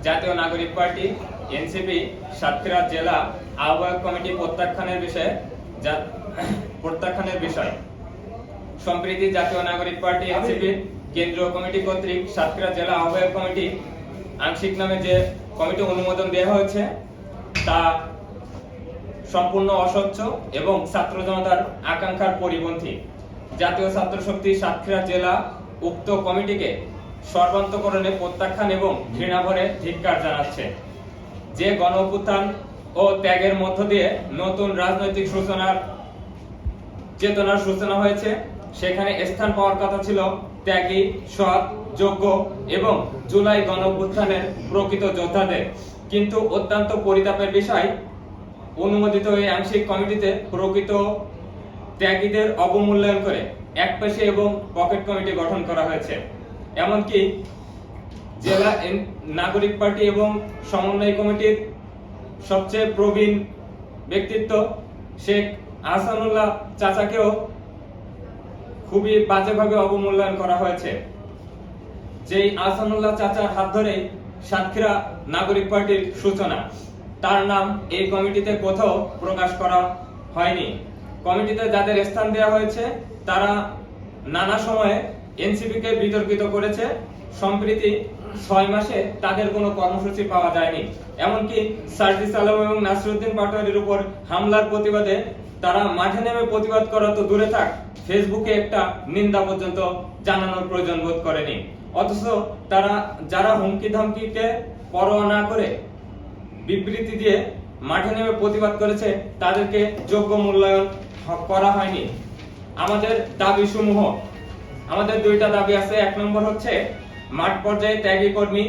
জাতীয় নাগরিক party NCP Satkhira জেলা আহ্বায়ক কমিটি প্রত্যাখ্যানের বিষয় সম্প্রতি জাতীয় নাগরিক পার্টি এনসিপির কেন্দ্রীয় কমিটি কর্তৃক সাতক্ষীরা জেলা আহ্বায়ক কমিটি আংশিক নামে যে কমিটি অনুমোদন দেওয়া হয়েছে তা সম্পূর্ণ অস্বচ্ছ এবং ছাত্র জনতার আকাঙ্ক্ষার পরিপন্থী। জাতীয় ছাত্র শক্তি সাতক্ষীরা জেলা উক্ত কমিটিকে সর্বান্তকরণে প্রত্যাখ্যান এবং ঘৃণাভরে ধিক্কার জানাচ্ছে। যে গণ অভ্যুত্থান ও ত্যাগের মধ্য দিয়ে নতুন রাজনৈতিক চেতনার সূচনা হয়েছে, সেখানে স্থান পাওয়ার কথা ছিল ত্যাগী, সৎ, যোগ্য এবং জুলাই গণ অভ্যুত্থানের প্রকৃত যোদ্ধাদের। কিন্তু অত্যন্ত পরিতাপের বিষয়, অনুমোদিত এই আংশিক কমিটিতে প্রকৃত ত্যাগীদের অবমূল্যায়ন করে একপেশে এবং পকেট কমিটি গঠন করা হয়েছে। এমনকি জেলা নাগরিক পার্টি এবং সমন্বয় কমিটির সবচেয়ে প্রবীণ ব্যক্তিত্ব শেখ আহসানুল্লাহ চাচাকেও খুবই বাজেভাবে অবমূল্যায়ন করা হয়েছে। যেই আহসানুল্লাহ চাচার হাত ধরে সাতক্ষীরা নাগরিক পার্টির সূচনা, তার নাম এই কমিটিতে কোথাও প্রকাশ করা হয়নি। কমিটিতে যাদের স্থান দেওয়া হয়েছে তারা নানা সময়ে এনসিপিকে বিতর্কিত করেছে। সম্প্রতি 6 মাসে তাদের কোনো কর্মসূচি পাওয়া যায়নি। এমনকি সার্জিস আলম এবং নাসিরউদ্দিন পাটোয়ারির উপর হামলার প্রতিবাদে তারা মাঠে নেমে প্রতিবাদ করা তো দূরে থাক, ফেসবুকে একটা নিন্দা পর্যন্ত জানানোর প্রয়োজন বোধ করেনি। অথচ তারা যারা হুমকি ধামকিকে পরোয়া না করে বিবৃতি দিয়ে মাঠে নেমে প্রতিবাদ করেছে, তাদেরকে যোগ্য মূল্যায়ন করা হয়নি। আমাদের দাবি সমূহ, আমাদের 2টা দাবি আছে। 1 নম্বর হচ্ছে মাঠ পর্যায়ে ত্যাগী কর্মী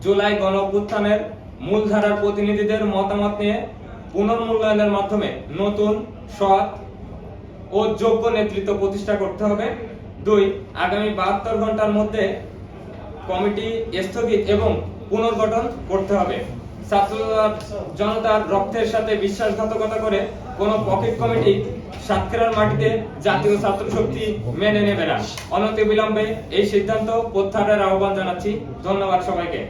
জুলাই গণ অভ্যুত্থানের মূলধারার প্রতিনিধিদের মতামত নিয়ে পুনর্মূল্যায়নের মাধ্যমে নতুন, সৎ ও যোগ্য নেতৃত্ব প্রতিষ্ঠা করতে হবে। 2, আগামী 72 ঘন্টার মধ্যে কমিটি স্থগিত এবং পুনর্গঠন করতে হবে। ছাত্র জনতার রক্তের সাথে বিশ্বাসঘাতকতা করে কোন পকেট কমিটি সাতক্ষীরার মাটিতে জাতীয় ছাত্র শক্তি মেনে নেবে না। অনতিবিলম্বে এই সিদ্ধান্ত প্রত্যাহারের আহ্বান জানাচ্ছি। ধন্যবাদ সবাইকে।